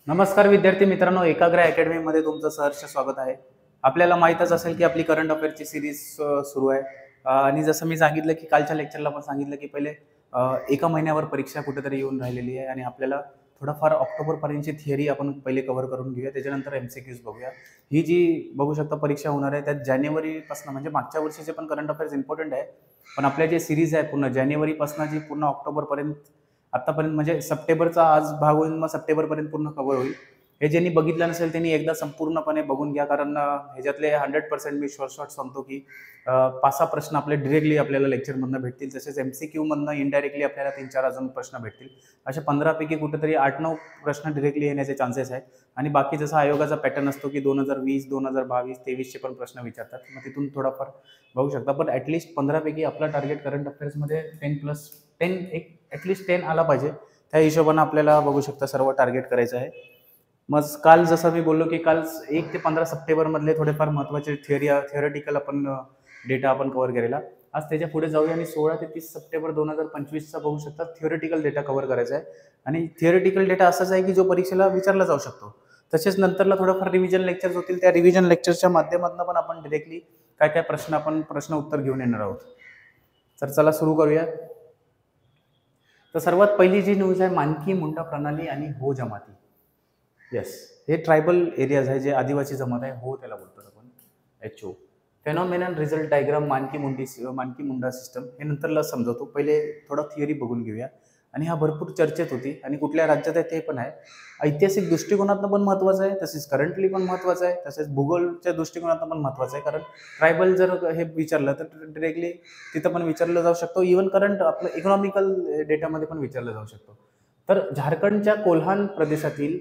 नमस्कार विद्यार्थी मित्रांनो, एकाग्र अकॅडमीमध्ये तुमचं सहर्ष स्वागत आहे. आपल्याला माहीतच असेल की आपली करंट अफेअरची सिरीज सुरू आहे. आणि जसं मी सांगितलं की कालच्या लेक्चरला पण सांगितलं की पहिले एका महिन्यावर परीक्षा कुठेतरी येऊन राहिलेली आहे आणि आपल्याला थोडंफार ऑक्टोबरपर्यंतची थिअरी आपण पहिले कव्हर करून घेऊया, त्याच्यानंतर MCQs बघूया. ही जी बघू शकता परीक्षा होणार आहे त्यात जानेवारीपासून, म्हणजे मागच्या वर्षीचे पण करंट अफेअर्स इम्पॉर्टंट आहे, पण आपल्या जे सिरीज आहे पूर्ण जानेवारीपासून जी पूर्ण ऑक्टोबरपर्यंत आतापर्यंत, म्हणजे सप्टेंबरचा आज भाग होईल, मग सप्टेंबरपर्यंत पूर्ण कव्हर होईल. हे ज्यांनी बघितलं नसेल त्यांनी एकदा संपूर्णपणे बघून घ्या, कारण ह्याच्यातले 100% मी शॉर्ट सांगतो की 5-6 प्रश्न आपले डिरेक्टली आपल्याला लेक्चरमधनं भेटतील. तसेच MCQ मधनं इनडायरेक्टली आपल्याला 3-4 अजून प्रश्न भेटतील. अशा 15 पैकी कुठेतरी 8-9 प्रश्न डिरेक्टली येण्याचे चान्सेस आहे. आणि बाकी जसा आयोगाचा पॅटर्न असतो की 2020, 2022, 23चे पण प्रश्न विचारतात, मग तिथून थोडाफार बघू शकता. पण ॲटलिस्ट 15 पैकी आपला टार्गेट करंट अफेअर्समध्ये 10+10 एक ॲटलिस्ट 10 आला पाहिजे. त्या हिशोबानं आपल्याला बघू शकता सर्व टार्गेट करायचं आहे. मग काल जसं मी बोललो की काल 1 ते 15 सप्टेंबरमधले थोडेफार महत्त्वाचे थिअरेटिकल आपण डेटा आपण कव्हर केलेला. आज त्याच्या पुढे जाऊया आणि 16 ते 30 सप्टेंबर 2025चा बघू शकता थिअरेटिकल डेटा कव्हर करायचा आहे. आणि थिअरेटिकल डेटा असाच आहे की जो परीक्षेला विचारला जाऊ शकतो. तसेच नंतरला थोडंफार रिव्हिजन लेक्चर्स होतील, त्या रिव्हिजन लेक्चरच्या माध्यमातून पण आपण डिरेक्टली काय काय प्रश्न उत्तर घेऊन येणार आहोत. तर चला सुरू करूया. तर सर्वात पहिली जी न्यूज आहे, मानकी मुंडा प्रणाली आणि हो जमाती. येस, हे ट्रायबल एरियाज आहे, जे आदिवासी जमात आहे, हो त्याला बोलतात आपण HO. फेनॉमेनल result diagram Manki Munda system हे नंतरला समजवतो. पहिले थोडा थिअरी बघून घेऊया. आणि हा भरपूर चर्चेत होती आणि कुठल्या राज्यात आहे ते पण आहे. ऐतिहासिक दृष्टिकोनातून पण महत्त्वाचं आहे, तसेच करंटली पण महत्त्वाचं आहे, तसेच भूगोलच्या दृष्टिकोनातून पण महत्त्वाचं आहे. कारण ट्रायबल जर हे विचारलं तर डिरेक्टली तिथं पण विचारलं जाऊ शकतो. इव्हन करंट आपलं इकॉनॉमिकल डेटामध्ये पण विचारलं जाऊ शकतो. तर झारखंडच्या कोल्हान प्रदेशातील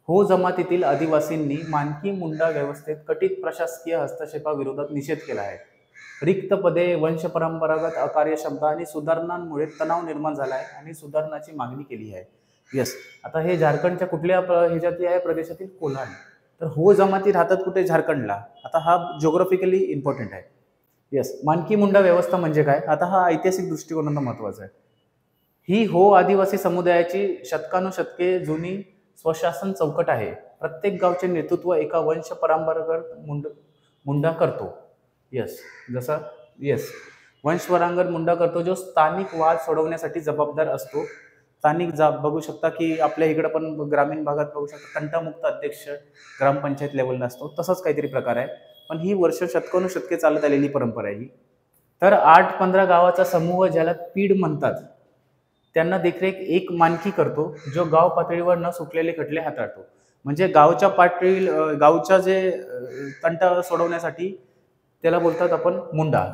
हो जमातीतील आदिवासींनी मानकी मुंडा व्यवस्थेत कथित प्रशासकीय हस्तक्षेपाविरोधात निषेध केला आहे. रिक्त पदे, वंशपरंपरागत अकार्यक्षमता आणि सुधारणांमुळे तणाव निर्माण झाला आहे आणि सुधारणाची मागणी केली आहे. येस, आता हे झारखंडच्या कुठल्या ह्याच्यातली आहे, प्रदेशातील कोल्हान. तर हो जमाती राहतात कुठे, झारखंडला. आता हा जिओग्राफिकली इम्पॉर्टंट आहे. येस, मानकी मुंडा व्यवस्था म्हणजे काय, आता हा ऐतिहासिक दृष्टिकोनातून महत्त्वाचा आहे. ही हो आदिवासी समुदायाची शतकानुशतके जुनी स्वशासन चौकट आहे. प्रत्येक गावचे नेतृत्व एका वंश परंपरागत मुंडा करतो. येस, जसा वंशपरंपरागत मुंडा करतो, जो स्थानिक वाद सोडवण्यासाठी जबाबदार असतो. बघू शकता की आपल्या इकडे पण ग्रामीण भागात बघू शकता तंटामुक्त अध्यक्ष ग्रामपंचायत लेवलला असतो, तसाच काहीतरी प्रकार आहे. पण ही शतकानुशतके चालत आलेली परंपरा आहे ही. तर 8-15 गावाचा समूह, ज्याला पीड म्हणतात, त्यांना देखरेख एक मानकी करतो, जो गाव पातळीवर न सुटलेले खटले हाताळतो. म्हणजे गावच्या गावच्या जे तंटा सोडवण्यासाठी त्याला बोलतात आपण मुंडा.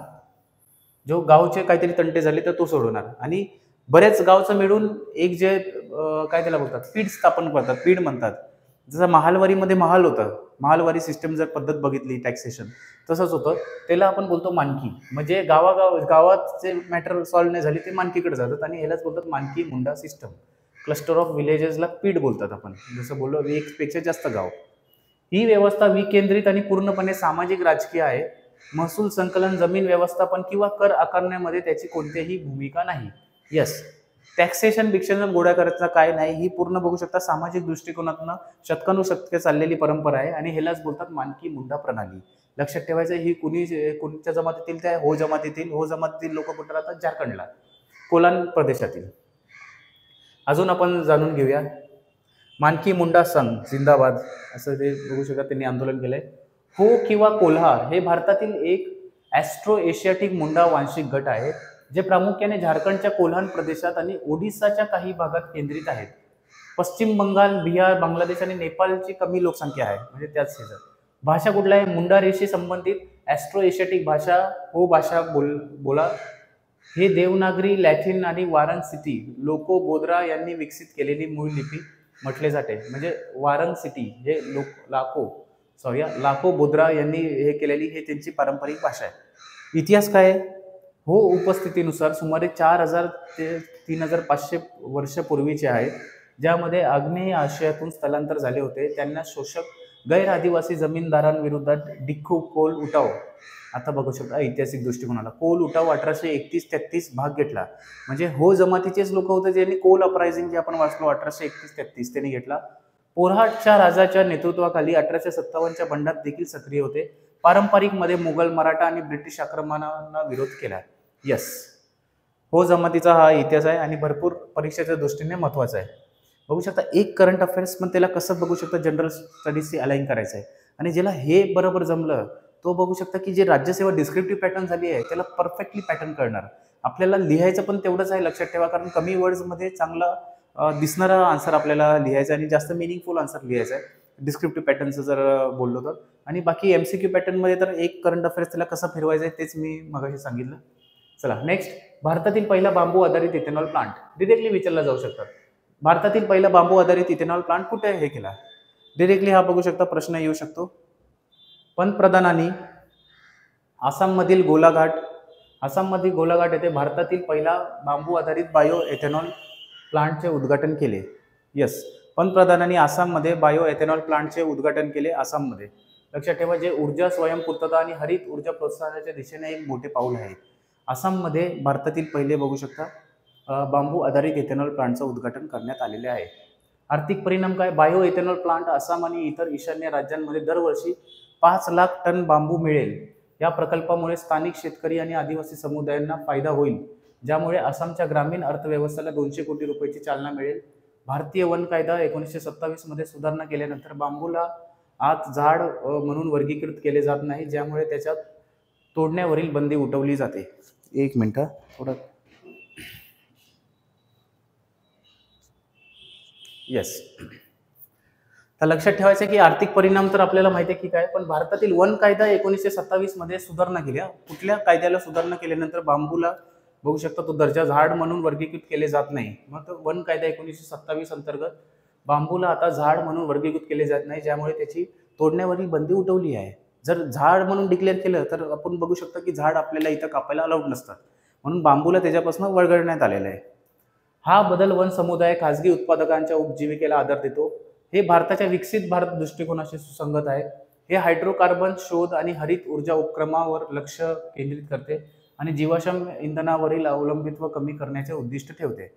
जो गावचे काहीतरी तंटे झाले तर तो सोडवणार. आणि बरेच गावचं मिळून एक जे काय त्याला बोलतात, पीड स्थापन करतात, पीड म्हणतात. जसं महालवारीमध्ये महाल होतं, महालवारी सिस्टम जर पद्धत बघितली टॅक्सेशन, तसंच होतं. त्याला आपण बोलतो मानकी. म्हणजे गावात जे मॅटर सॉल्व्ह नाही झाली ते मानकीकडे जातात आणि यालाच बोलतात Manki Munda system. Cluster of विलेजेसला पीड बोलतात आपण. जसं बोललो, एकपेक्षा जास्त गाव. ही व्यवस्था विकेंद्रित आणि पूर्णपणे सामाजिक राजकीय आहे. महसूल संकलन, जमीन व्यवस्थापन किंवा कर आकारण्यामध्ये त्याची कोणतीही भूमिका नाही. येस, टॅक्सेशन बिक्सेशन गोळा करायचा काय नाही, ही पूर्ण बघू शकता सामाजिक दृष्टिकोनातून शतकानुशतके चाललेली परंपरा आहे आणि ह्यालाच बोलतात मानकी मुंडा प्रणाली. लक्षात ठेवायचं, ही कोणत्या जमातीतील, त्या हो जमातीतील लोक कुठे राहतात, झारखंडला, कोलान प्रदेशातील. अजून आपण जाणून घेऊया. मानकी मुंडा संघ जिंदाबाद असं ते बघू शकता, त्यांनी आंदोलन केलंय. हो किंवा कोल्हा हे भारतातील एक ॲस्ट्रो एशियाटिक मुंडा वांशिक गट आहे, जे प्रामुख्याने झारखंडच्या कोल्हान प्रदेशात आणि ओडिसाच्या काही भागात केंद्रित आहेत. पश्चिम बंगाल, बिहार, बांगलादेश आणि नेपाळची कमी लोकसंख्या आहे, म्हणजे त्याच ह्याच्यात. भाषा कुठला आहे, मुंडा रेशी संबंधित ॲस्ट्रो एशियाटिक भाषा, हो भाषा बोला. हे देवनागरी, लॅटिन आणि वाराणसिटी लोको बोद्रा यांनी विकसित केलेली मूळ लिपी म्हटले जाते. म्हणजे वाराणसिटी हे लाखो बोद्रा यांनी हे केलेली, हे त्यांची पारंपरिक भाषा आहे. इतिहास काय आहे, हो उपस्थितीनुसार सुमारे 4000 ते 3500 वर्षपूर्वीचे आहेत, ज्यामध्ये आग्नेय आशियातून स्थलांतर झाले होते. त्यांना शोषक गैर आदिवासी जमीनदारांविरोधात डिक्खू कोल उठाव. आता बघू शकता ऐतिहासिक दृष्टिकोनाला कोल उठाव 1831-33 भाग घेतला. म्हणजे हो जमातीचेच लोक होते ज्यांनी कोल अपरायझिंग जे आपण वाचलो 1831-33 त्यांनी घेतला. पोरहाटच्या राजाच्या नेतृत्वाखाली 1857च्या बंडात देखील सक्रिय होते. पारंपरिक मध्ये मुघल, मराठा आणि ब्रिटिश आक्रमणांना विरोध केला. यस, हो जमातीचा हा इतिहास आहे आणि भरपूर परीक्षेच्या दृष्टीने महत्वाचा आहे. बघू शकता एक करंट अफेअर्स पण त्याला कसं बघू शकता जनरल स्टडीजशी अलाइन करायचं आहे. आणि ज्याला हे बरोबर जमलं तो बघू शकता की जे राज्यसेवा डिस्क्रिप्टिव्ह पॅटर्न झाली आहे त्याला परफेक्टली पॅटर्न कळणार. आपल्याला लिहायचं पण तेवढंच आहे, लक्षात ठेवा, कारण कमी वर्ड्समध्ये चांगला दिसणारा आन्सर आपल्याला लिहायचा आणि जास्त मिनिंगफुल आन्सर लिहायचा आहे डिस्क्रिप्टिव्ह पॅटर्नचं जर बोललो तर. आणि बाकी MCQ पॅटर्नमध्ये तर एक करंट अफेअर्स त्याला कसं फिरवायचं आहे तेच मी मगाशी सांगितलं. चला नेक्स्ट, भारतातील पहिला बांबू आधारित इथेनॉल प्लांट डिरेक्टली विचारला जाऊ शकतात. भारतातील पहिला बांबू आधारित इथेनॉल प्लांट कुठे हे केला डिरेक्टली हा बघू शकता प्रश्न येऊ शकतो. पंतप्रधानांनी आसाममधील गोलाघाट येथे भारतातील पहिला बांबू आधारित बायो एथेनॉल प्लांटचे उद्घाटन केले. यस, पंतप्रधानांनी आसाममध्ये बायो एथेनॉल प्लांटचे उद्घाटन केले आसाममध्ये. लक्षात ठेवा जे ऊर्जा स्वयंपूर्तता आणि हरित ऊर्जा प्रोत्साहनाच्या दिशेने एक मोठे पाऊल आहे. आसाममध्ये भारतातील पहिले बघू शकता बांबू आधारित इथेनॉल प्लांटचं उद्घाटन करण्यात आलेले आहे. आर्थिक परिणाम काय, बायो इथेनॉल प्लांट आसाम आणि इतर ईशान्य राज्यांमध्ये दरवर्षी 5 लाख टन बांबू मिळेल. या प्रकल्पामुळे स्थानिक शेतकरी आणि आदिवासी समुदायांना फायदा होईल, ज्यामुळे आसामच्या ग्रामीण अर्थव्यवस्थेला 200 कोटी रुपयाची चालना मिळेल. भारतीय वन कायदा 1927 मध्ये सुधारणा केल्यानंतर बांबूला आत झाड म्हणून वर्गीकृत केले जात नाही, ज्यामुळे त्याच्यात तोडण्यावरील बंदी उठवली जाते. एक मिनिट थोडं. यस, तर लक्षात ठेवायचं की आर्थिक परिणाम तर आपल्याला माहिती आहे की काय, पण भारतातील वन कायदा 1927 मध्ये सुधारणा केल्या. कुठल्या कायद्याला सुधारणा केल्यानंतर बांबूला बघू शकता तो दर्जा झाड म्हणून वर्गीकृत केले जात नाही. मग तो वन कायदा 1927 अंतर्गत बांबूला आता झाड म्हणून वर्गीकृत केले जात नाही, ज्यामुळे त्याची तोडण्यावरील बंदी उठवली आहे. जर झाड म्हणून डिक्लेअर केलं तर आपण बघू शकता की झाड आपल्याला इथं कापायला अलाउड नसतात, म्हणून बांबूला त्याच्यापासून वगळण्यात आलेलं आहे. हा बदल वन समुदाय खासगी उत्पादकांच्या उपजीविकेला आधार देतो. हे भारताच्या विकसित भारत दृष्टिकोनाशी सुसंगत आहे. हे हायड्रोकार्बन शोध आणि हरित ऊर्जा उपक्रमावर लक्ष केंद्रित करते आणि जीवाश्म इंधनावरील अवलंबित्व कमी करण्याचे उद्दिष्ट ठेवते.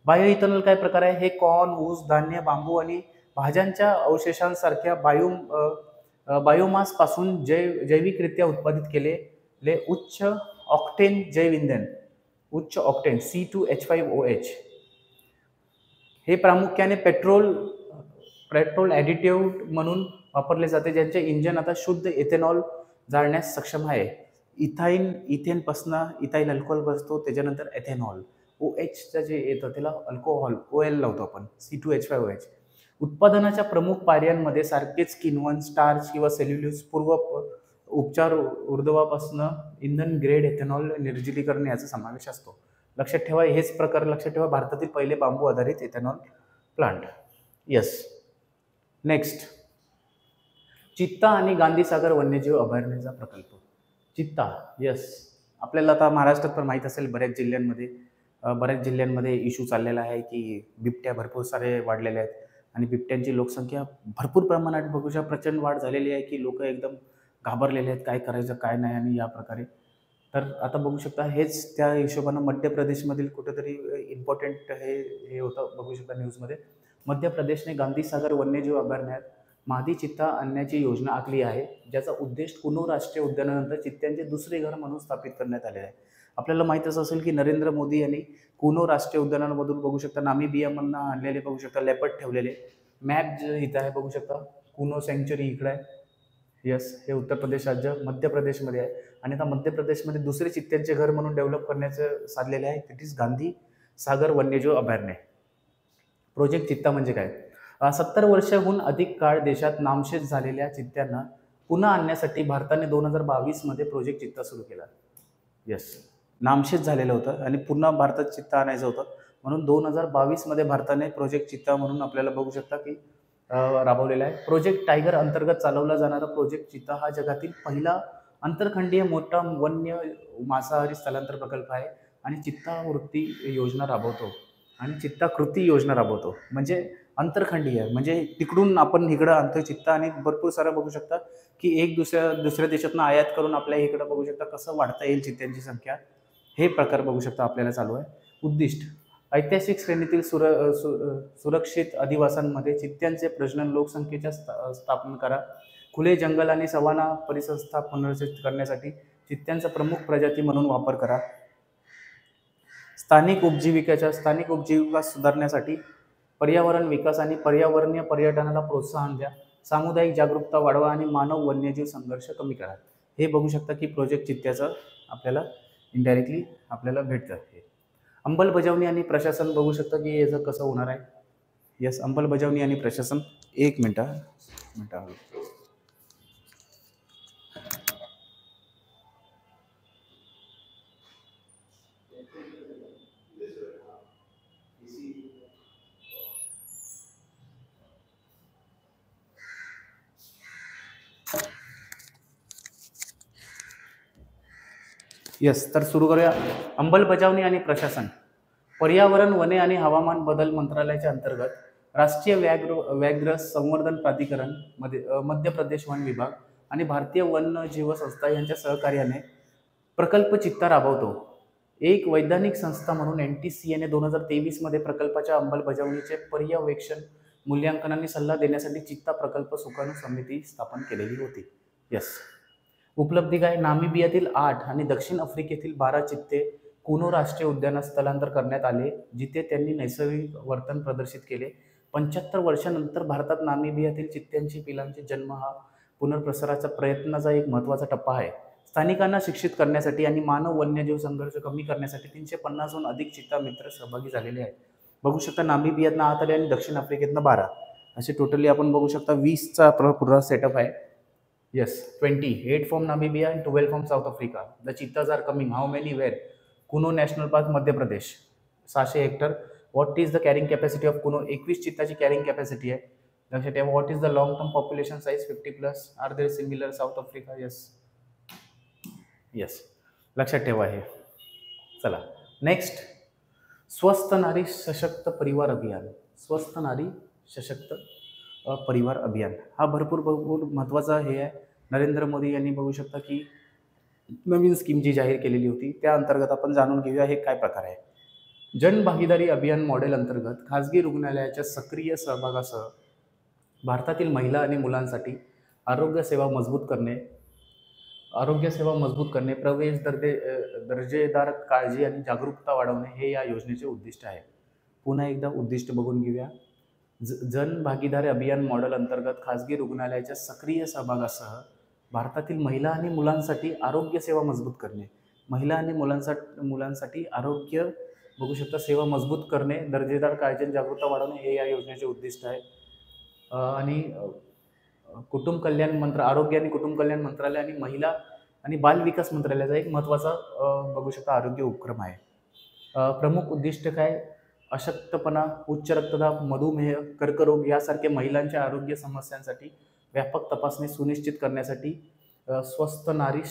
बायो इथेनॉल काय प्रकार आहे, हे कॉर्न, ऊस, धान्य, बांबू आणि भाज्यांच्या अवशेषांसारख्या बायोमास पासून जैविकरित्या उत्पादित केलेले उच्च ऑक्टेन जैव इंधन, उच्च ऑक्टेन C2H5OH. हे प्रामुख्याने पेट्रोल ॲडिटिव्ह म्हणून वापरले जाते, ज्यांचे इंजन आता शुद्ध इथेनॉल जाळण्यास सक्षम आहे. इथेन पासून इथाईल अल्कोहोल बसतो, त्याच्यानंतर एथेनॉल. OH जे येतं त्याला अल्कोहोल OL लावतो आपण, C2H5OH. उत्पादनाच्या प्रमुख पायऱ्यांमध्ये सारखेच किण्वन, स्टार्च किंवा सेल्युलोज पूर्व उपचार ऊर्ध्वापासून इंधन ग्रेड इथेनॉल निर्जलीकरण याचा समावेश असतो. लक्षात ठेवा हेच प्रकार लक्षात ठेवा भारतातील पहिले बांबू आधारित इथेनॉल प्लांट. यस, नेक्स्ट, चित्ता आणि गांधीसागर वन्यजीव अभयारण्याचा प्रकल्प. चित्ता, यस, आपल्याला आता महाराष्ट्रात पण माहीत असेल बऱ्याच जिल्ह्यांमध्ये इश्यू चाललेला आहे की बिबट्या भरपूर सारे वाढलेले आहेत आणि बिबट्यांची लोकसंख्या भरपूर प्रमाणात बघू शकता प्रचंड वाढ झालेली आहे की लोक एकदम घाबरलेले आहेत काय करायचं काय नाही आणि या प्रकारे. तर आता बघू शकता हेच त्या हिशोबानं मध्य प्रदेशमधील कुठेतरी इम्पॉर्टंट हे होतं बघू शकता न्यूजमध्ये. मध्य प्रदेशने गांधीसागर वन्यजीव अभयारण्यात मादी चित्ता आणण्याची योजना आखली आहे, ज्याचा उद्देश कुनो राष्ट्रीय उद्यानानंतर चित्त्यांचे दुसरे घर म्हणून स्थापित करण्यात आले आहे. आपल्याला माहीतच असेल की नरेंद्र मोदी यांनी कुनो राष्ट्रीय उद्यानामधून बघू शकता नामीबियामधून आणलेले बघू शकता लेपर्ड ठेवलेले. मॅप इथं आहे बघू शकता, कुनो सँक्च्युरी इकडे आहे. यस, हे उत्तर प्रदेश राज्य मध्य प्रदेशमध्ये आहे आणि आता मध्य प्रदेशमध्ये दुसरे चित्त्यांचे घर म्हणून डेव्हलप करण्याचं साधलेले आहे. इट इज गांधी सागर वन्यजीव अभयारण्य. प्रोजेक्ट चित्ता म्हणजे काय, 70 वर्षाहून अधिक काळ देशात नामशेष झालेल्या चित्त्यांना पुन्हा आणण्यासाठी भारताने 2022 मध्ये प्रोजेक्ट चित्ता सुरू केला. यस, नामशेष झालेलं होतं आणि पुन्हा भारतात चित्ता आणायचं होतं, म्हणून 2022 मध्ये भारताने प्रोजेक्ट चित्ता म्हणून आपल्याला बघू शकता की राबवलेला आहे. प्रोजेक्ट टायगर अंतर्गत चालवला जाणारा प्रोजेक्ट चित्ता हा जगातील पहिला आंतरखंडीय मोठा वन्य मांसाहारी स्थलांतर प्रकल्प आहे आणि चित्ता वृत्ती योजना राबवतो. आणि चित्ता कृती योजना राबवतो. म्हणजे अंतरखंडीय आहे, म्हणजे तिकडून आपण इकडं आणतोय चित्ता, आणि भरपूर सारं बघू शकता की एक दुसऱ्या देशातनं आयात करून आपल्या इकडं बघू शकता कसं वाढता येईल चित्त्यांची संख्या. हे प्रकार बघू शकता आपल्याला चालू आहे. उद्दिष्ट: ऐतिहासिक श्रेणीतील सुरक्षित अधिवासांमध्ये चित्त्यांचे प्रजनन, लोकसंख्येच्या स्थापन करा. खुले जंगल आणि सवाना परिसंस्था पुनर्रचित करण्यासाठी चित्त्यांचा प्रमुख प्रजाती म्हणून वापर करा. स्थानिक उपजीविका सुधारण्यासाठी पर्यावरण विकास आणि पर्यावरणीय पर्यटनाला प्रोत्साहन द्या. सामुदायिक जागरूकता वाढवा आणि मानव वन्यजीव संघर्ष कमी करा. हे बघू शकता की प्रोजेक्ट चित्त्याचं आपल्याला इनडायरेक्टली आपल्याला भेटतं. हे अंमलबजावणी आणि प्रशासन बघू शकता की याचं कसं होणार आहे. यस, अंमलबजावणी आणि प्रशासन. एक मिनटं. यस, तर सुरू करूया. अंमलबजावणी आणि प्रशासन. पर्यावरण, वने आणि हवामान बदल मंत्रालयाच्या अंतर्गत राष्ट्रीय व्याघ्र संवर्धन प्राधिकरण, मध्य प्रदेश वन विभाग आणि भारतीय वन्यजीव संस्था यांच्या सहकार्याने प्रकल्प चित्ता राबवतो. एक वैधानिक संस्था म्हणून NTCA 2023 मध्ये प्रकल्पाच्या अंमलबजावणीचे पर्यवेक्षण, मूल्यांकन आणि सल्ला देण्यासाठी चित्ता प्रकल्प सुकाणू समिती स्थापन केलेली होती. यस. उपलब्धी काय? नामिबियातील 8 आणि दक्षिण आफ्रिकेतील 12 चित्ते कुनो राष्ट्रीय उद्यानात स्थलांतर करण्यात आले, जिथे त्यांनी नैसर्गिक वर्तन प्रदर्शित केले. 75 वर्षांनंतर भारतात नामिबियातील चित्त्यांची पिलांचे जन्म हा पुनर्प्रसाराचा प्रयत्नाचा एक महत्त्वाचा टप्पा आहे. स्थानिकांना शिक्षित करण्यासाठी आणि मानव वन्यजीव संघर्ष कमी करण्यासाठी 350हून अधिक चित्ता मित्र सहभागी झालेले आहेत. बघू शकता नामिबियातनं 8 आले आणि दक्षिण आफ्रिकेतनं 12, असे टोटली आपण बघू शकता 20चा पूर्ण सेटअप आहे. Yes, 20. 8 from Namibia and 12 from South Africa. The cheetahs are coming. How many? Where? Kuno National Park, Madhya Pradesh. 600 hectare. What is the carrying capacity of Kuno? 21 चित्ताची carrying capacity आहे. लक्षात ठेवा. What is the long term population size? 50+. Are there similar South Africa? Yes. Yes. लक्षात ठेवा हे. चला. Next. स्वस्थ नारी सशक्त परिवार अभियान. स्वस्थ नारी सशक्त परिवार अभियान हा भरपूर महत्त्वाचा हे आहे. नरेंद्र मोदी यांनी बघू शकता की नवीन स्कीम जी जाहीर केलेली होती, त्या अंतर्गत आपण जाणून घेऊया हे काय प्रकार आहे. जनभागीदारी अभियान मॉडेल अंतर्गत खाजगी रुग्णालयाच्या सक्रिय सहभागासह भारतातील महिला आणि मुलांसाठी आरोग्य सेवा मजबूत करणे, प्रवेश, दर्जेदार काळजी आणि जागरूकता वाढवणे हे या योजनेचे उद्दिष्ट आहे. पुन्हा एकदा उद्दिष्ट बघून घेऊया. जन भागीदारी अभियान मॉडेल अंतर्गत खाजगी रुग्णालयाच्या सक्रिय सहभागासह भारतातील महिला आणि मुलांसाठी आरोग्य सेवा मजबूत करणे. महिला आणि मुलांसाठी आरोग्य बघू शकता सेवा मजबूत करणे, दर्जेदार काळजी आणि जागरूकता वाढवणे हे या योजनेचे उद्दिष्ट आहे. आणि आरोग्य आणि कुटुंब कल्याण मंत्रालय आणि महिला आणि बाल विकास मंत्रालयाचा एक महत्त्वाचा बघू शकता आरोग्य उपक्रम आहे. प्रमुख उद्दिष्ट काय? अशक्तपणा, उच्च रक्तदाब, मधुमेह, कर्करोग यासारख्या महिलांच्या आरोग्य समस्यांसाठी व्यापक तपासणी सुनिश्चित करण्यासाठी स्वस्थ नारी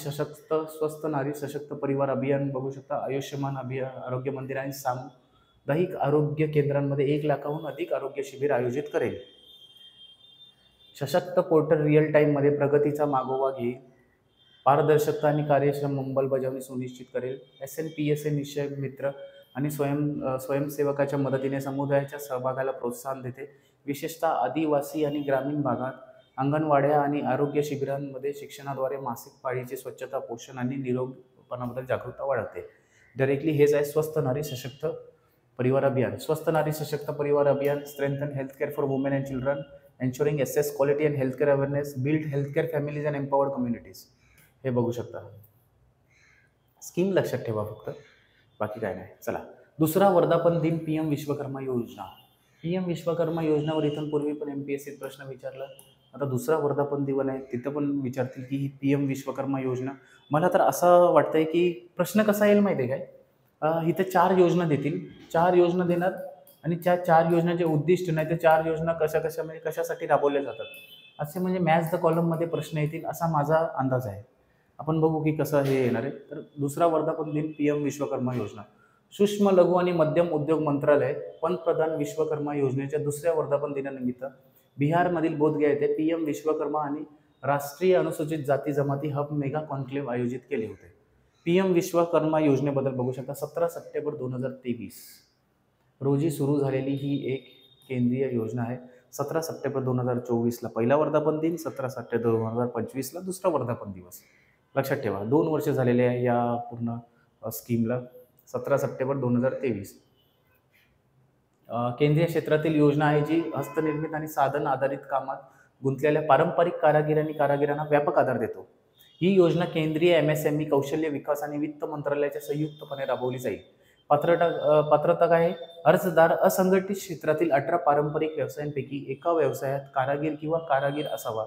सशक्त परिवार अभियान बघू शकता आयुष्यमान आरोग्य मंदिर आणि सामुदायिक आरोग्य केंद्रांमध्ये 1 लाखाहून अधिक आरोग्य शिबिर आयोजित करेल. सशक्त पोर्टल रिअल टाईममध्ये प्रगतीचा मागोवा घेईल. पारदर्शकता आणि कार्यक्षम अंमलबजावणी सुनिश्चित करेल. SNPSA निश्चय मित्र आणि स्वयंसेवकाच्या मदतीने समुदायाच्या सहभागाला प्रोत्साहन देते. विशेषतः आदिवासी आणि ग्रामीण भागात अंगणवाड्या आणि आरोग्य शिबिरांमध्ये शिक्षणाद्वारे मासिक पाळीची स्वच्छता, पोषण आणि निरोगीपणाबद्दल जागरूकता वाढवते. डायरेक्टली हेच आहे स्वस्थ नारी सशक्त परिवार अभियान. स्वस्थ नारी सशक्त परिवार अभियान strengthen healthcare for women and children, ensuring access quality and healthcare awareness, build healthcare families and empowered communities. हे बघू शकता. स्कीम लक्षात ठेवा फक्त, बाकी काय नाही. चला, दुसरा वर्धापन दिन PM विश्वकर्मा योजना. PM विश्वकर्मा योजनावर इथून पूर्वी पण MPSCत प्रश्न विचारला. आता दुसरा वर्धापन दिन आहे, तिथं पण विचारतील की ही PM विश्वकर्मा योजना. मला तर असं वाटतंय की प्रश्न कसा येईल माहिती आहे काय, इथं 4 योजना देतील, 4 योजना देणार आणि त्या 4 योजनाचे उद्दिष्ट नाही तर 4 योजना म्हणजे कशासाठी राबवल्या जातात असे म्हणजे मॅच द कॉलममध्ये प्रश्न येतील असा माझा अंदाज आहे. आपण बघू की कसं हे येणार आहे. तर दुसरा वर्धापन दिन PM विश्वकर्मा योजना. सूक्ष्म लघु आणि मध्यम उद्योग मंत्रालय पंतप्रधान विश्वकर्मा योजनेच्या दुसऱ्या वर्धापन दिनानिमित्त बिहारमधील बोधगया येथे पीएम विश्वकर्मा आणि राष्ट्रीय अनुसूचित जाती जमाती हब मेगा कॉन्क्लेव्ह आयोजित केले होते. पीएम विश्वकर्मा योजनेबद्दल बघू शकता. 17 सप्टेंबर 2023 रोजी सुरू झालेली ही एक केंद्रीय योजना आहे. 17 सप्टेंबर 2024ला पहिला वर्धापन दिन, 17 सप्टेंबर 2025ला दुसरा वर्धापन दिवस. लक्षात ठेवा, 2 वर्ष झालेले आहे या पूर्ण स्कीमला. 17 सप्टेंबर 2023 केंद्रीय क्षेत्रातील योजना आहे जी हस्तनिर्मित आणि साधन आधारित कामात गुंतलेल्या पारंपरिक कारागीर आणि कारागिरांना व्यापक आधार देतो. ही योजना केंद्रीय एमएसएमई, कौशल्य विकास आणि वित्त मंत्रालयाच्या संयुक्तपणे राबवली जाईल. पात्रता काय आहे? अर्जदार असंघटित क्षेत्रातील 18 पारंपरिक व्यवसायांपैकी एका व्यवसायात कारागीर किंवा कारागीर असावा.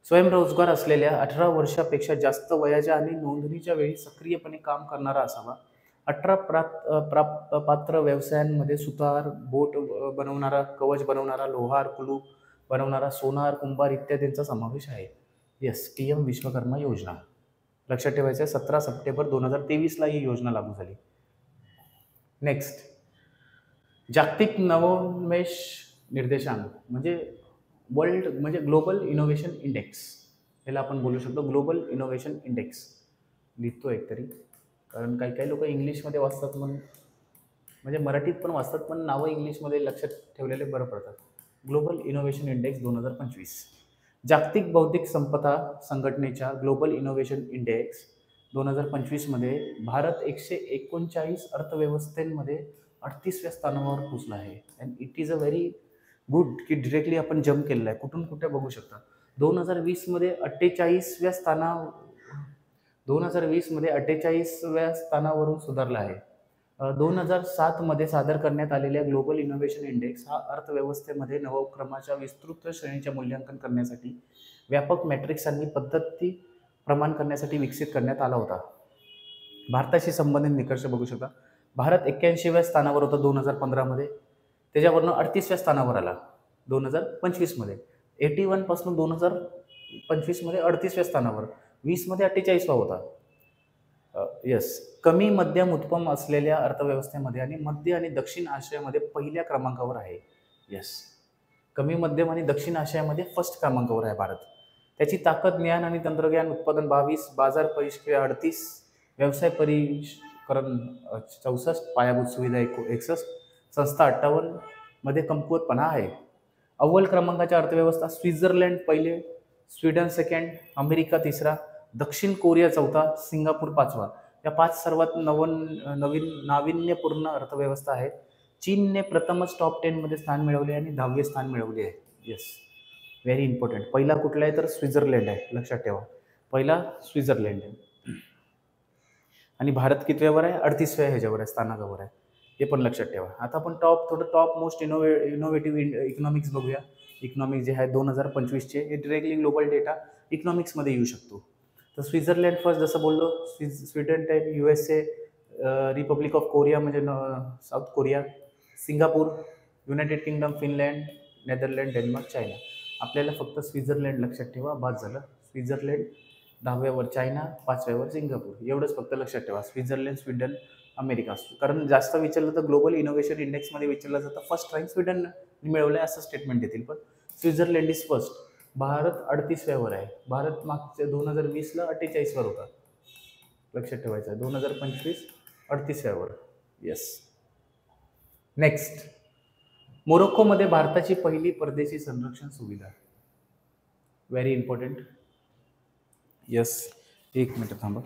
स्वयंरोजगार असलेल्या 18 वर्षापेक्षा जास्त वयाच्या आणि नोंदणीच्या वेळी सक्रियपणे काम करणारा असावा. 18 पात्र व्यवसायांमध्ये सुतार, बोट बनवणारा, कवच बनवणारा, लोहार, कुलूप बनवणारा, सोनार, कुंभार इत्यादींचा समावेश आहे. येस, पीएम विश्वकर्मा योजना लक्षात ठेवायचं आहे. 17 सप्टेंबर 2023ला ही योजना लागू झाली. नेक्स्ट, जागतिक नवोन्मेष निर्देशांक म्हणजे ग्लोबल इनोव्हेशन इंडेक्स, याला आपण बोलू शकतो ग्लोबल इनोव्हेशन इंडेक्स. लिहितो एक तरी, कारण काही काही लोक इंग्लिशमध्ये वाचतात म्हणजे मराठीत पण वाचतात, पण नावं इंग्लिशमध्ये लक्षात ठेवलेले बरं पडतात. Global innovation index 2025. जागतिक बौद्धिक संपदा संघटनेच्या ग्लोबल इनोव्हेशन इंडेक्स 2025मध्ये भारत 139 अर्थव्यवस्थेमध्ये 38व्या स्थानावर पोहोचला आहे. And it is a very good की डिरेक्टली आपण जम्प केलेला आहे. कुठून कुठे बघू शकता. 2020मध्ये 48व्या स्थानावरून सुधारला आहे. 2007मध्ये सादर करण्यात आलेल्या ग्लोबल इनोव्हेशन इंडेक्स हा अर्थव्यवस्थेमध्ये नवक्रमाच्या विस्तृत श्रेणीचे मूल्यांकन करण्यासाठी व्यापक मॅट्रिक्स आणि पद्धती प्रमाण करण्यासाठी विकसित करण्यात आला होता. भारताशी संबंधित निकष बघू शकता. भारत 81व्या स्थानावर होता 2015मध्ये, त्याच्यावरनं 38व्या स्थानावर आला 2025मध्ये. 81 पासून 2025मध्ये 38व्या स्थानावर, 20मध्ये 48वा होता. येस, कमी मध्यम उत्पन्न असलेल्या अर्थव्यवस्थेमध्ये आणि मध्य आणि दक्षिण आशियामध्ये पहिल्या क्रमांकावर आहे. येस, कमी मध्यम आणि दक्षिण आशियामध्ये फर्स्ट क्रमांकावर आहे भारत. त्याची ताकद, ज्ञान आणि तंत्रज्ञान उत्पादन 22, बाजार परिष्कार 38, व्यवसाय परिष्करण 64, पायाभूत सुविधा 61, संस्था 58 मध्ये कमकुवतपणा आहे. अव्वल क्रमांकाच्या अर्थव्यवस्था स्वित्झर्लंड पहिले, स्वीडन सेकंड, अमेरिका तिसरा, दक्षिण कोरिया चौथा, सिंगापूर 5वा. या 5 सर्वात नवीन नाविन्यपूर्ण अर्थव्यवस्था आहेत. चीनने प्रथमच टॉप 10 मध्ये स्थान मिळवले आणि 10वे स्थान मिळवले आहे. Yes, very important. पहिला कुठला आहे तर स्वित्झर्लंड आहे, लक्षात ठेवा. पहिला स्वित्झर्लंड आहे. आणि भारत कितव्यावर आहे? 38व्या ह्याच्यावर आहे, स्थानावर आहे, हे पण लक्षात ठेवा. आता आपण टॉप मोस्ट इनोव्हेटिव्ह इकॉनॉमिक्स बघूया. इकॉनॉमिक्स जे आहे 2025चे, हे डिरेक्टली ग्लोबल डेटा इकॉनॉमिक्समध्ये येऊ शकतो. तर स्वित्झर्लंड फर्स्ट, जसं बोललो, Sweden 10, USA, republic of Korea म्हणजे south Korea, Singapore, United Kingdom, Finland, Netherland, Denmark, China. आपल्याला फक्त स्वित्झर्लंड लक्षात ठेवा, बाद झालं. स्वित्झर्लंड 10व्यावर, चायना 5व्यावर, सिंगापूर, एवढंच फक्त लक्षात ठेवा. Switzerland, Sweden, America. कारण जास्त विचारलं तर ग्लोबल इनोव्हेशन इंडेक्समध्ये विचारलं जातं फर्स्ट रँक स्वीडन मिळवलं आहे असं स्टेटमेंट देतील, पण स्वित्झर्लंड इज फर्स्ट. भारत 38व्यावर आहे. भारत मागच्या 2020ला 48वर होता, लक्षात ठेवायचं आहे. 2025 38व्यावर. येस. नेक्स्ट, मोरोक्कोमध्ये भारताची पहिली परदेशी संरक्षण सुविधा. Very important. येस, एक मिनिट थांबा.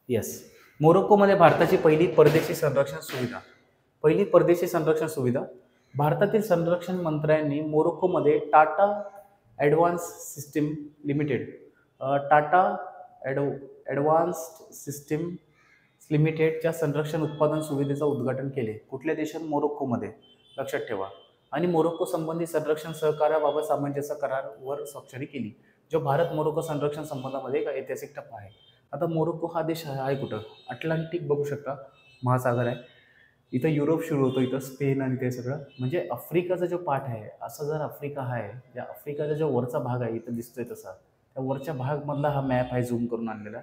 येस, मोरोक्कोमध्ये भारताची पहिली परदेशी संरक्षण सुविधा. भारतातील संरक्षण मंत्र्यांनी मोरोक्कोमध्ये टाटा ॲडव्हान्स्ड सिस्टीम्स लिमिटेडच्या संरक्षण उत्पादन सुविधेचं उद्घाटन केले. कुठल्या देशात? मोरोक्कोमध्ये, लक्षात ठेवा. आणि मोरोक्को संबंधी संरक्षण सहकार्याबाबत सामंजस्य करारावर स्वाक्षरी केली, जो भारत मोरोक्को संरक्षण संबंधामध्ये एक ऐतिहासिक टप्पा आहे. आता मोरोक्को हा देश आहे कुठं? अटलांटिक बघू शकता, महासागर आहे. इथं युरोप सुरू होतो, इथं स्पेन आणि ते सगळं, म्हणजे आफ्रिकाचा जो पार्ट आहे, असा जर आफ्रिका आहे, या आफ्रिकाचा जो वरचा भाग आहे इथं दिसतोय तसा, त्या वरच्या भागमधला हा मॅप आहे झूम करून आणलेला.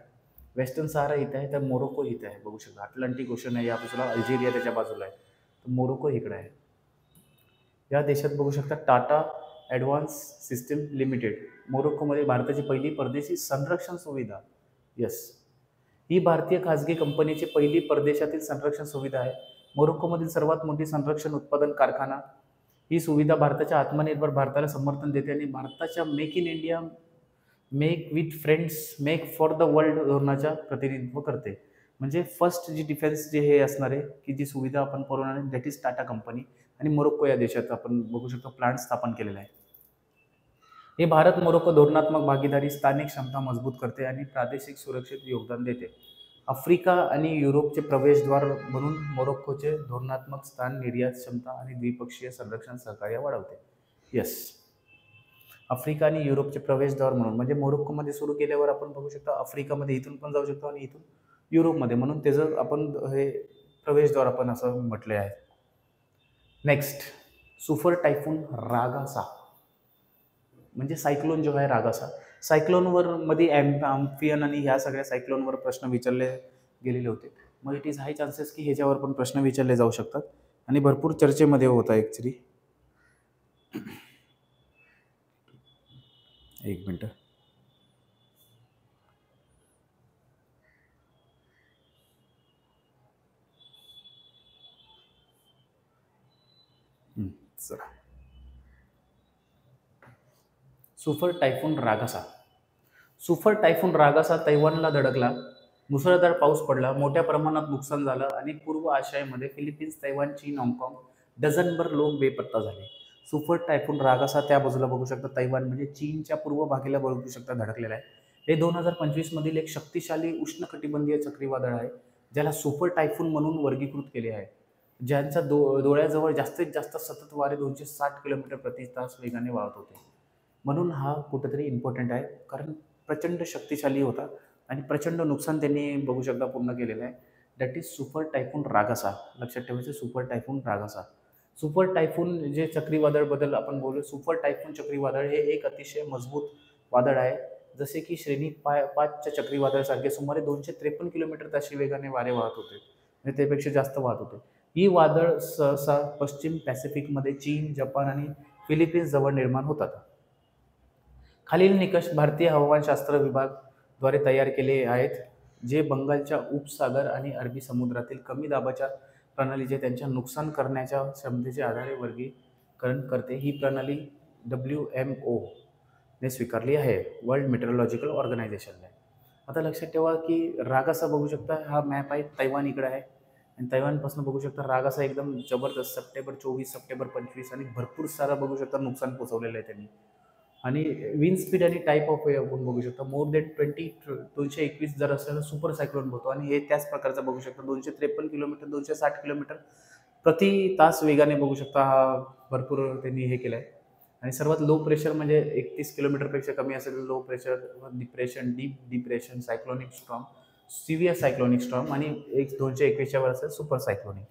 वेस्टर्न सहारा इथे आहे, तर मोरोको इथे आहे, बघू शकता. अटलांटिक ओशन आहे या बाजूला, अल्जेरिया त्याच्या बाजूला आहे, तर मोरोको इकडे आहे. या देशात बघू शकता टाटा ॲडव्हान्स सिस्टीम लिमिटेड, मोरोक्कोमध्ये भारताची पहिली परदेशी संरक्षण सुविधा. यस, ही भारतीय खाजगी कंपनीची पहिली परदेशातील संरक्षण सुविधा आहे. मोरोक्कोमधील सर्वात मोठी संरक्षण उत्पादन कारखाना. ही सुविधा भारताच्या आत्मनिर्भर भारताला समर्थन देते आणि भारताच्या make in India, make with friends, make for the world धोरणाच्या प्रतिनिधित्व करते. म्हणजे फर्स्ट जी डिफेन्स जे हे असणार आहे की जी सुविधा आपण पुरवणार आहे दॅट इज टाटा कंपनी, आणि मोरोक्को या देशात आपण बघू शकतो प्लांट स्थापन केलेला आहे. हे भारत मोरोक्को धोरणात्मक भागीदारी स्थानिक क्षमता मजबूत करते आणि प्रादेशिक सुरक्षेत योगदान देते. आफ्रिका आणि युरोपचे प्रवेशद्वार म्हणून मोरोक्कोचे धोरणात्मक स्थान, निर्यात क्षमता आणि द्विपक्षीय संरक्षण सहकार्य वाढवते. यस, आफ्रिका आणि युरोपचे प्रवेशद्वार म्हणून, म्हणजे मोरोक्कोमध्ये सुरू केल्यावर आपण बघू शकता आफ्रिकामध्ये इथून पण जाऊ शकतो आणि इथून युरोपमध्ये, म्हणून त्याचं आपण हे प्रवेशद्वार आपण असं म्हटले आहे. नेक्स्ट, सुपर टायफून रागासा, म्हणजे सायक्लोन जो आहे रागासा. सायक्लोनवर मध्ये ॲम्फियन आणि ह्या सगळ्या सायक्लोनवर प्रश्न विचारले गेलेले होते. मग इट इज हाय चान्सेस की ह्याच्यावर पण प्रश्न विचारले जाऊ शकतात आणि भरपूर चर्चेमध्ये होता ॲक्च्युली. एक मिनटं. चला, super typhoon Ragasa. Super typhoon रागासा तैवानला धडकला, मुसळधार पाऊस पडला, मोठ्या प्रमाणात नुकसान झालं आणि पूर्व आशियामध्ये फिलिपिन्स, तैवान, चीन, हाँगकाँग डझनभर लोक बेपत्ता झाले. सुपर टायफून रागासा त्या बाजूला बघू शकता, तैवान म्हणजे चीनच्या पूर्व भागेला बघू शकता धडकलेला आहे. हे 2025 मधील एक शक्तिशाली उष्णकटिबंधीय चक्रीवादळ आहे, ज्याला सुपर टायफून म्हणून वर्गीकृत केले आहे, ज्यांचा डोळ्याजवळ जास्तीत जास्त सतत वारे 260 किलोमीटर प्रति तास वेगाने वाहत होते. म्हणून हा कुठेतरी इम्पॉर्टंट आहे, कारण प्रचंड शक्तिशाली होता आणि प्रचंड नुकसान त्यांनी बघू शकता पूर्ण केलेलं आहे. That is super typhoon Ragasa. लक्षात ठेवायचं, super typhoon Ragasa. Super typhoon जे चक्रीवादळबद्दल आपण बोललो, सुपर टायफून चक्रीवादळ हे एक अतिशय मजबूत वादळ आहे, जसे की श्रेणी 5च्या चक्रीवादळासारखे सुमारे 253 किलोमीटर ताशी वेगाने वारे वाहत होते, म्हणजे त्यापेक्षा जास्त वाहत होते. ही वादळ सहसा पश्चिम पॅसिफिकमध्ये चीन, जपान आणि फिलिपिन्स जवळ निर्माण होतात. खालील निकष भारतीय हवामानशास्त्र विभागाद्वारे तयार केले आहेत, जे बंगालच्या उपसागर आणि अरबी समुद्रातील कमी दाबाच्या प्रणालीचे त्यांच्या नुकसान करण्याच्या क्षमतेच्या आधारे वर्गीकरण करते. ही प्रणाली WMO ने स्वीकारली आहे, वर्ल्ड मेट्रोलॉजिकल ऑर्गनायझेशनने. आता लक्षात ठेवा की रागासा बघू शकता, हा मॅप आहे, तैवान इकडे आहे आणि तैवानपासून बघू शकता रागासा एकदम जबरदस्त सप्टेंबर 24, सप्टेंबर 25 आणि भरपूर सारा बघू शकता नुकसान पोचवलेलं आहे त्यांनी. आणि विंड स्पीड आणि टाईप ऑफ वेव्ह आपण बघू शकता, मोर देन 221 जर असेल तर सुपर सायक्लोन होतो, आणि हे त्याच प्रकारचा बघू शकता 253 किलोमीटर, 260 किलोमीटर प्रति तास वेगाने बघू शकता हा भरपूर त्यांनी हे केलं आहे. आणि सर्वात लो प्रेशर म्हणजे 31 किलोमीटरपेक्षा कमी असेल low pressure, depression, deep depression, cyclonic storm, severe cyclonic storm, आणि 221 वर असेल सुपर सायक्लोनिक.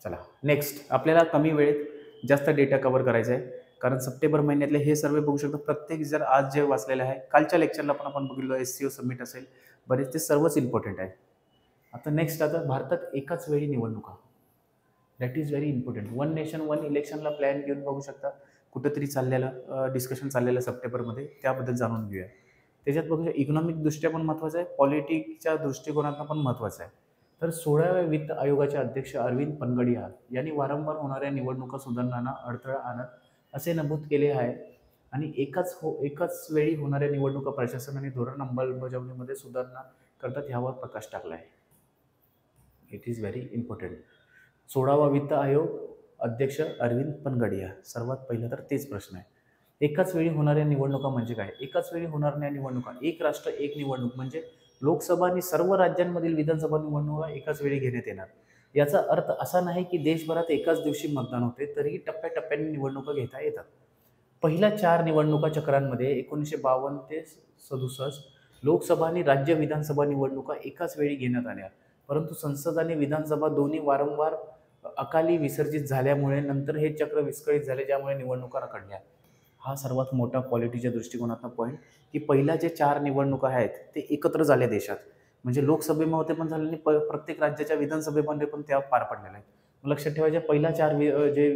चला नेक्स्ट, आपल्याला कमी वेळेत जास्त डेटा कव्हर करायचा आहे, कारण सप्टेंबर महिन्यातले हे सर्वे बघू शकतो. प्रत्येक जर आज जे वाचलेलं आहे, कालच्या लेक्चरला पण आपण बघितलं SCO समिट असेल, बरेच ते सर्वच इम्पॉर्टंट आहे. आता नेक्स्ट, आता भारतात एकाच वेळी निवडणुका, that is very important. One nation one इलेक्शनला प्लॅन घेऊन बघू शकता कुठंतरी चाललेलं डिस्कशन चाललेलं सप्टेंबरमध्ये, त्याबद्दल जाणून घेऊया. त्याच्यात बघू शकता इकॉनॉमिक दृष्ट्या पण महत्त्वाचं आहे, पॉलिटिक्सच्या दृष्टिकोनातून पण महत्त्वाचं आहे. तर 16व्या वित्त आयोगाचे अध्यक्ष अरविंद पनगडिया यांनी वारंवार होणाऱ्या निवडणुका सुधारणांना अडथळा आणत असे नमूद केले आहे, आणि एकाच वेळी होणाऱ्या निवडणुका प्रशासन आणि धोरण अंमलबजावणीमध्ये सुधारणा करतात ह्यावर प्रकाश टाकला आहे. It is very important. 16वा वित्त आयोग अध्यक्ष अरविंद पनगडिया, सर्वात पहिला तर तेच प्रश्न आहे. एकाच वेळी होणाऱ्या निवडणुका म्हणजे काय? एकाच वेळी होणाऱ्या निवडणुका, एक राष्ट्र एक निवडणूक, म्हणजे लोकसभा आणि सर्व राज्यांमधील विधानसभा निवडणुका एकाच वेळी घेण्यात येणार. याचा अर्थ असा नाही की देशभरात एकाच दिवशी मतदान होते, तरीही टप्प्याटप्प्याने निवडणुका घेता येतात. पहिल्या 4 निवडणुका चक्रांमध्ये 1952 ते 67 लोकसभा आणि राज्य विधानसभा निवडणुका एकाच वेळी घेण्यात आल्या, परंतु संसद आणि विधानसभा दोन्ही वारंवार अकाली विसर्जित झाल्यामुळे नंतर हे चक्र विस्कळीत झाले, ज्यामुळे निवडणुका रखडल्या. हा सर्वात मोठा पॉलिटीच्या दृष्टिकोनातून पॉईंट, की पहिल्या जे 4 निवडणुका आहेत ते एकत्र झाल्या देशात. म्हणजे लोकसभेमध्ये पण झाले आणि प्रत्येक राज्याच्या विधानसभेमध्ये पण त्या पार पडलेल्या आहेत. लक्षात ठेवायचे पहिल्या 4 जे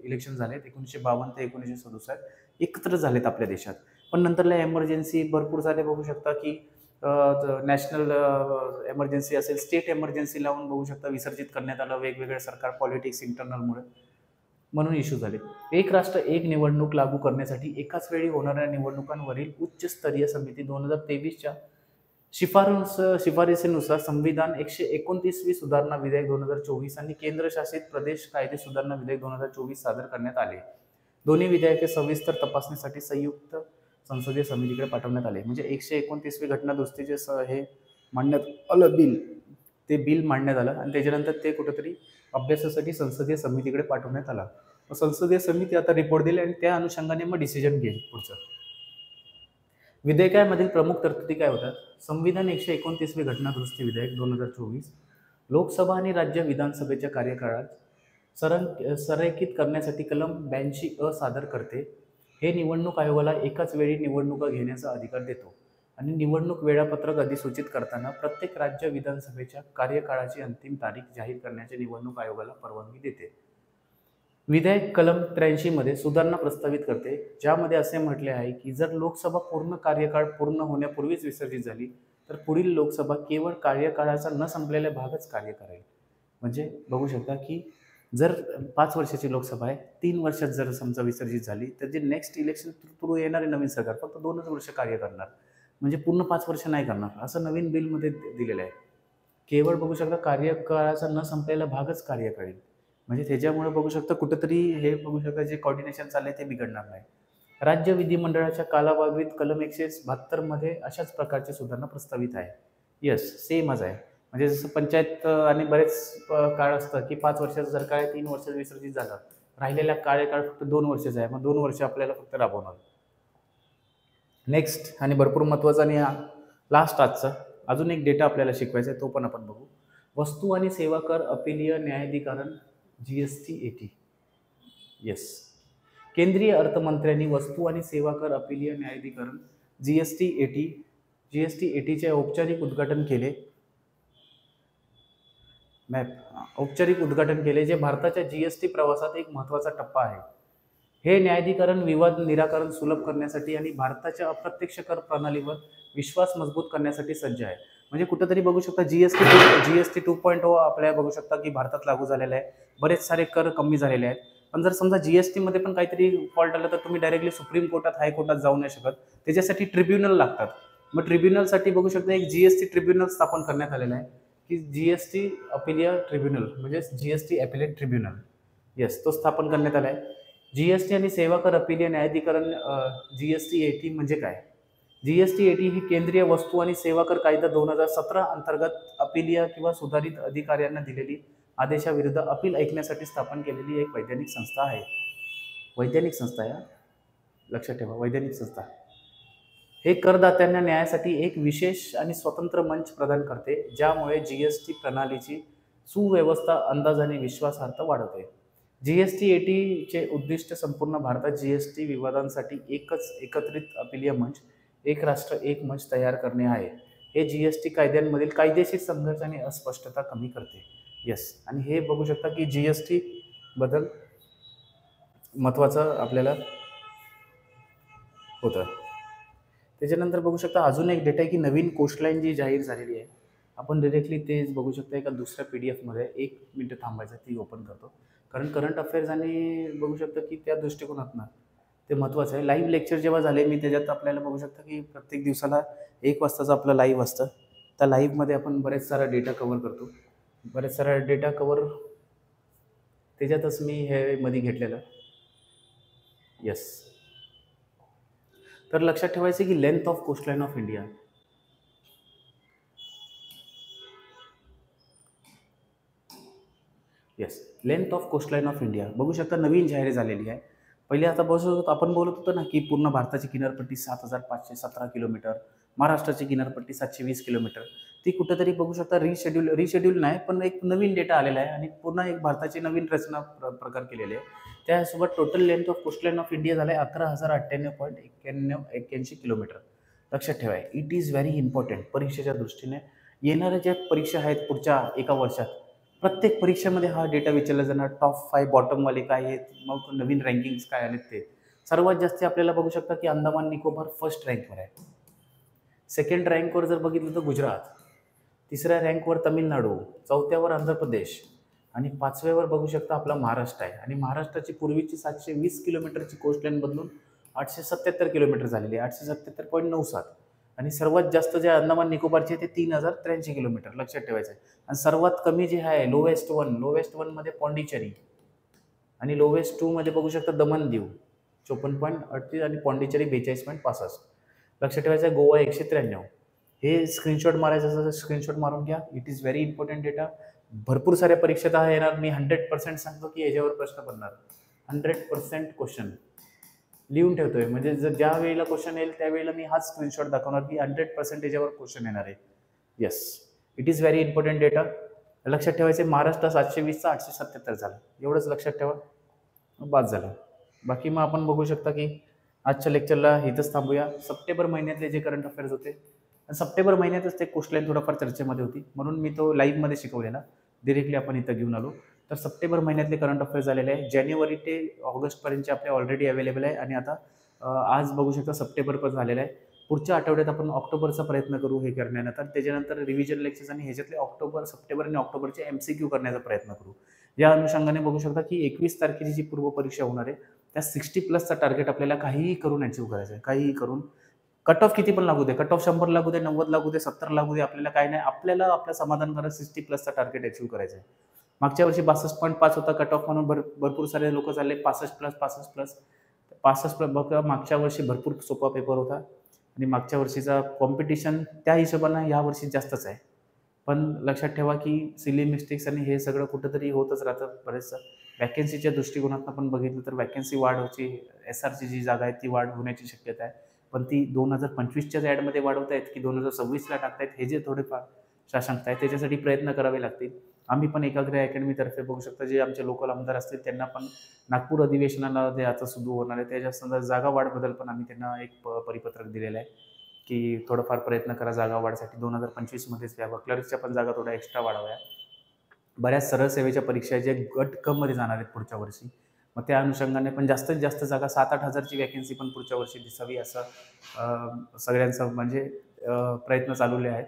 इलेक्शन झाले 1952 ते 1967 एकत्र झालेत आपल्या देशात. पण नंतरला एमर्जन्सी भरपूर झाले, बघू शकता की नॅशनल एमर्जन्सी असेल, स्टेट एमर्जन्सी लावून बघू शकता विसर्जित करण्यात आलं वेगवेगळ्या सरकार पॉलिटिक्स इंटरनलमुळे, म्हणून इश्यू झाले. एक राष्ट्र एक निवडणूक लागू करण्यासाठी एकाच वेळी होणाऱ्या निवडणुकांवरील उच्चस्तरीय समिती 2023च्या शिफारसीनुसार संविधान 129वी सुधारणा विधेयक 2024 आणि केंद्रशासित प्रदेश कायदे सुधारणा विधेयक 2024 सादर करण्यात आले. दोन्ही विधेयके सविस्तर तपासणीसाठी संयुक्त संसदीय समितीकडे पाठवण्यात आले. म्हणजे 129वी घटना दुरुस्तीचे हे मांडण्यात आलं बिल, ते बिल मांडण्यात आलं आणि त्याच्यानंतर ते कुठेतरी अभ्यासासाठी संसदीय समितीकडे पाठवण्यात आला. संसदीय समिती आता रिपोर्ट दिले आणि त्या अनुषंगाने मग डिसिजन घेईल पुढचं. विधेयकामधील प्रमुख तरतुदी काय होतात? संविधान 129वी घटना दुरुस्ती विधेयक 2024 लोकसभा आणि राज्य विधानसभेच्या कार्यकाळात संरेखित करण्यासाठी कलम 82 सादर करते. हे निवडणूक आयोगाला एकाच वेळी निवडणुका घेण्याचा अधिकार देतो आणि निवडणूक वेळापत्रक अधिसूचित करताना प्रत्येक राज्य विधानसभेच्या कार्यकाळाची अंतिम तारीख जाहीर करण्याचे निवडणूक आयोगाला परवानगी देते. विधेयक कलम 83 मध्ये सुधारणा प्रस्तावित करते, ज्यामध्ये असे म्हटले आहे की जर लोकसभा पूर्ण कार्यकाळ पूर्ण होण्यापूर्वीच विसर्जित झाली तर पुढील लोकसभा केवळ कार्यकाळाचा न संपलेला भागच कार्य करेल. म्हणजे बघू शकता की जर 5 वर्षाची लोकसभा आहे, 3 वर्षात जर समजा विसर्जित झाली तर जे नेक्स्ट इलेक्शन थ्रू येणारे नवीन सरकार फक्त 2च वर्ष कार्य करणार, म्हणजे पूर्ण 5 वर्ष नाही करणार, असं नवीन बिलमध्ये दिलेलं आहे. केवळ बघू शकता कार्यकाळाचा न संपलेला भागच कार्य करेल. म्हणजे त्याच्यामुळे बघू शकता कुठेतरी हे बघू शकता जे कॉर्डिनेशन चाललंय ते बिघडणार नाही. राज्य विधिमंडळाच्या कालावधीत कलम 172 मध्ये अशाच प्रकारची सुधारणा प्रस्तावित आहे. यस, सेमच आहे. म्हणजे जसं पंचायत आणि बरेच काळ असतं की 5 वर्षाचं जर काय 3 वर्षाचं विसर्जित झालं, राहिलेला कार्यकाळ फक्त 2 वर्षाचा आहे, मग 2 वर्ष आपल्याला फक्त राबवणार. नेक्स्ट आणि भरपूर महत्त्वाचा आणि लास्ट आजचा अजून एक डेटा आपल्याला शिकवायचा आहे, तो पण आपण बघू. वस्तू आणि सेवा कर अपीलीय न्यायाधिकरण GST-80. येस, केंद्रीय अर्थमंत्र्यांनी वस्तू आणि सेवा कर अपीलीय न्यायाधिकरण GST-80चे औपचारिक उद्घाटन केले. औपचारिक उद्घाटन केले, जे भारताच्या GST प्रवासात एक महत्त्वाचा टप्पा आहे. हे न्यायाधिकरण विवाद निराकरण सुलभ करण्यासाठी आणि भारताच्या अप्रत्यक्ष कर प्रणालीवर विश्वास मजबूत करण्यासाठी सज्ज आहे. म्हणजे कुठेतरी बघू शकता GST 2.0 आपल्या बघू शकता की भारतात लागू झालेला आहे. बरेच सारे कर कमी झालेले आहेत. पण जर समजा GST मध्ये पण काहीतरी फॉल्ट आला तर तुम्ही डायरेक्टली सुप्रीम कोर्टात हायकोर्टात जाऊ नाही शकत, त्याच्यासाठी ट्रिब्युनल लागतात. मग ट्रिब्युनलसाठी बघू शकता एक GST ट्रिब्युनल स्थापन करण्यात आलेलं आहे की GST अपिलिय ट्रिब्युनल, म्हणजे GST अपिलेट ट्रिब्युनल. येस, तो स्थापन करण्यात आला आहे. GST आणि सेवा कर अपीलीय न्यायाधिकरण GST-80 म्हणजे काय? GST-80 ही केंद्रीय वस्तू आणि सेवा कर कायदा 2017 अंतर्गत अपीलीय किंवा सुधारित अधिकाऱ्यांना दिलेली आदेशाविरुद्ध अपील ऐकण्यासाठी स्थापन केलेली एक वैधानिक संस्था आहे. वैधानिक संस्था आहे, लक्षात ठेवा, वैधानिक संस्था. हे करदात्यांना न्यायासाठी एक विशेष आणि स्वतंत्र मंच प्रदान करते, ज्यामुळे GST प्रणालीची सुव्यवस्था अंदाजाने विश्वासार्हता वाढवते. GST-80चे उद्दिष्ट संपूर्ण भारतात GST विवादांसाठी एकत्रित अपीलीय मंच, एक राष्ट्र एक मंच तयार करणे आहे. हे GST कायद्यांमधील कायदेशीर संघर्ष आणि अस्पष्टता कमी करते. येस, आणि हे बघू शकता की GST बद्दल महत्त्वाचं आपल्याला होतं. त्याच्यानंतर बघू शकता अजून एक डेटा आहे की नवीन कोस्टलाईन जी जाहीर झालेली आहे, आपण डिरेक्टली तेच बघू शकता एका दुसऱ्या PDF मध्ये. 1 मिनिट थांबायचं, ती ओपन करतो, कारण करंट अफेअर्स आणि बघू शकता की त्या दृष्टिकोनातनं ते महत्त्वाचं आहे. लाईव्ह लेक्चर जेव्हा झाले मी त्याच्यात आपल्याला बघू शकता की प्रत्येक दिवसाला 1 वाजताचं आपलं लाईव्ह असतं. त्या लाईव्हमध्ये आपण बरेच सारा डेटा कव्हर करतो, बरेच सारा डेटा कव्हर त्याच्यातच मी हे मध्ये घेतलेलं. येस, तर लक्षात ठेवायचं की length of coastline of India. Yes, length of coastline of India बघू शकता नवीन जाहीर झालेली आहे. पहिले आता आपण बोलत होतो ना की पूर्ण भारताची किनारपट्टी 7517 किलोमीटर, महाराष्ट्राची किनारपट्टी 720 किलोमीटर. ती कुठेतरी बघू शकता रिशेड्यूल नाही, पण एक नवीन डेटा आलेला आहे आणि पुन्हा एक भारताची नवीन रचना प्रकार केलेली आहे त्यासोबत total length of coastline of India झालं आहे 11,098.9181 किलोमीटर. लक्षात ठेवा, इट इज व्हेरी इम्पॉर्टंट परीक्षेच्या दृष्टीने. येणाऱ्या ज्या परीक्षा आहेत पुढच्या एका वर्षात, प्रत्येक परीक्षेमध्ये हा डेटा विचारला जाणार. टॉप 5 बॉटमवाले काय आहेत, मग नवीन रँकिंग्स काय आलेत ते. सर्वात जास्त आपल्याला बघू शकता की अंदमान निकोबार फर्स्ट रँकवर आहे. सेकंड रँकवर जर बघितलं तर गुजरात, तिसऱ्या रँकवर तामिळनाडू, चौथ्यावर आंध्र प्रदेश आणि 5व्यावर बघू शकता आपला महाराष्ट्र आहे. आणि महाराष्ट्राची पूर्वीची 720 किलोमीटरची कोस्टलाईन बदलून 877 किलोमीटर झालेली आहे, 877.97. आणि सर्वात जास्त जे अंदमान निकोबारचे ते 3083 किलोमीटर. लक्षात ठेवायचं आहे. आणि सर्वात कमी जे आहे लोवेस्ट वनमध्ये पॉंडिचेरी आणि लोवेस्ट 2 मध्ये बघू शकता दमन दीव 54.38 आणि पॉंडिचेरी 42.65. लक्षात ठेवायचं आहे. गोवा 193. हे स्क्रीनशॉट मारायचं असेल तर स्क्रीनशॉट मारून घ्या. It is very important data. भरपूर साऱ्या परीक्षेत हा येणार. मी 100% सांगतो की याच्यावर प्रश्न पडणार. 100% क्वेश्चन लिहून ठेवतोय, म्हणजे जर ज्या वेळेला क्वेश्चन येईल त्यावेळेला मी हाच स्क्रीनशॉट दाखवणार की 100% याच्यावर क्वेश्चन येणार आहे. Yes, it is very important data. लक्षात ठेवायचे. महाराष्ट्र 720चा 877 झाला. एवढंच लक्षात ठेवा, बाद झालं. बाकी मग आपण बघू शकता की आजच्या लेक्चरला इथंच थांबूया. सप्टेंबर महिन्यातले जे करंट अफेअर्स होते, सप्टेंबर महिन्यातच ते कोस्टलाईन थोडंफार चर्चेमध्ये होती म्हणून मी तो लाईव्हमध्ये शिकवलेला, डिरेक्टली आपण इथं घेऊन आलो. तर सप्टेंबर महिन्यातले करंट अफेअर्स झालेले आहे. जानेवारी ते ऑगस्टपर्यंतचे आपले ऑलरेडी अवेलेबल आहे. आणि आता आज बघू शकता सप्टेंबर पण झालेला आहे. पुढच्या आठवड्यात आपण ऑक्टोबरचा प्रयत्न करू हे करण्यानंतर. त्याच्यानंतर रिव्हिजन लेक्चर्स आणि ह्याच्यातले सप्टेंबर आणि ऑक्टोबरचे MCQ करण्याचा प्रयत्न करू. या अनुषंगाने बघू शकता की 21 तारखेची जी पूर्वपरीक्षा होणार आहे त्या 60+ टार्गेट आपल्याला काहीही करून अचीव्ह करायचं आहे. काहीही करून कट ऑफ किती पण लागू दे, कट ऑफ 100 लागू दे, 90 लागू दे, 70 लागू दे, आपल्याला काही नाही. आपल्याला आपलं समाधान करत 60+ टार्गेट अचीव्ह करायचं आहे. मागच्या वर्षी 62.5 होता कट ऑफ म्हणून भरपूर सारे लोक चालले 65+. बघा मागच्या वर्षी भरपूर सोपा पेपर होता आणि मागच्या वर्षीचा कॉम्पिटिशन त्या हिशोबानं या वर्षी जास्तच आहे. पण लक्षात ठेवा की सिली मिस्टेक्स आणि हे सगळं कुठंतरी होतच राहतं. बरेचसं वॅकन्सीच्या दृष्टिकोनातून पण बघितलं तर वॅकन्सी वाढ व्हायची, SRची जी जागा आहे ती वाढ होण्याची शक्यता आहे. पण ती 2025च्याच ॲडमध्ये वाढवतायत की 2026ला टाकतायत, हे जे थोडेफार साशंकता आहे त्याच्यासाठी प्रयत्न करावे लागतील. आम्ही पण एकाग्र अकॅडमीतर्फे बघू शकता जे आमचे लोकल आमदार असतील त्यांना पण नागपूर अधिवेशनाला जे आता सुरू होणार आहे त्याच्या संदर्भात जागा वाढबद्दल पण आम्ही त्यांना एक परिपत्रक दिलेलं आहे की थोडंफार प्रयत्न करा जागा वाढसाठी. 2025मध्येच यावं. क्लर्कच्या पण जागा थोड्या एक्स्ट्रा वाढवाव्या. बऱ्याच सरळ सेवेच्या परीक्षा जे गट क मध्ये जाणार आहेत पुढच्या वर्षी, मग त्या अनुषंगाने पण जास्तीत जास्त जागा 7-8 हजारची वॅकन्सी पण पुढच्या वर्षी दिसावी असं सगळ्यांचं म्हणजे प्रयत्न चालवले आहेत.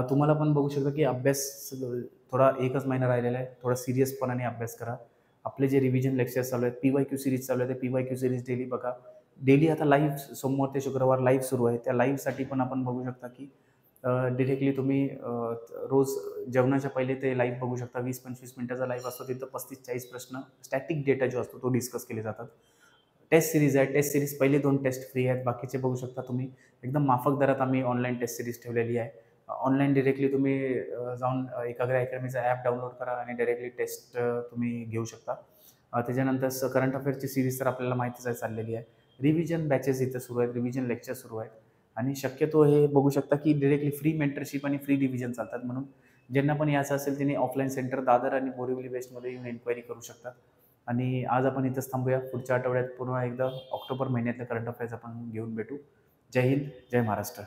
तुम्हाला पण बघू शकता की अभ्यास थोडा 1च महिना राहिलेला आहे. थोडा सिरियसपणाने अभ्यास करा. आपले जे रिव्हिजन लेक्चर्स चालू आहेत, PYQ सिरीज चालू आहे, ते PYQ सिरीज डेली बघा. डेली आता लाईव्ह सोमवार ते शुक्रवार लाईव्ह सुरू आहे. त्या लाईव्हसाठी पण आपण बघू शकता की डिरेक्टली तुम्ही रोज जेवणाच्या पहिले ते लाईव्ह बघू शकता. 20-25 मिनिटाचा लाईव्ह असतो. तिथं 35-40 प्रश्न स्टॅटिक डेटा जो असतो तो डिस्कस केले जातात. टेस्ट सिरीज आहे. टेस्ट सिरीज पहिले 2 टेस्ट फ्री आहेत. बाकीचे बघू शकता तुम्ही एकदम माफक दरात आम्ही ऑनलाईन टेस्ट सिरीज ठेवलेली आहे. ऑनलाईन डिरेक्टली तुम्ही जाऊन एकाग्र अकॅडमीचा ॲप डाउनलोड करा आणि डायरेक्टली टेस्ट तुम्ही घेऊ शकता. त्याच्यानंतर करंट अफेअर्सची सिरीज तर आपल्याला माहितीच आहे चाललेली आहे. रिव्हिजन बॅचेस इथं सुरू आहेत, रिव्हिजन लेक्चर सुरू आहेत. आणि शक्यतो हे बघू शकता की डिरेक्टली फ्री मेंटरशिप आणि फ्री रिव्हिजन चालतात. म्हणून ज्यांना पण याचं असेल त्यांनी ऑफलाईन सेंटर दादर आणि बोरिवली वेस्टमध्ये येऊन एन्क्वायरी करू शकतात. आणि आज आपण इथंच थांबूया. पुढच्या आठवड्यात पुन्हा एकदा ऑक्टोबर महिन्यातले करंट अफेअर्स आपण घेऊन भेटू. जय हिंद, जय महाराष्ट्र.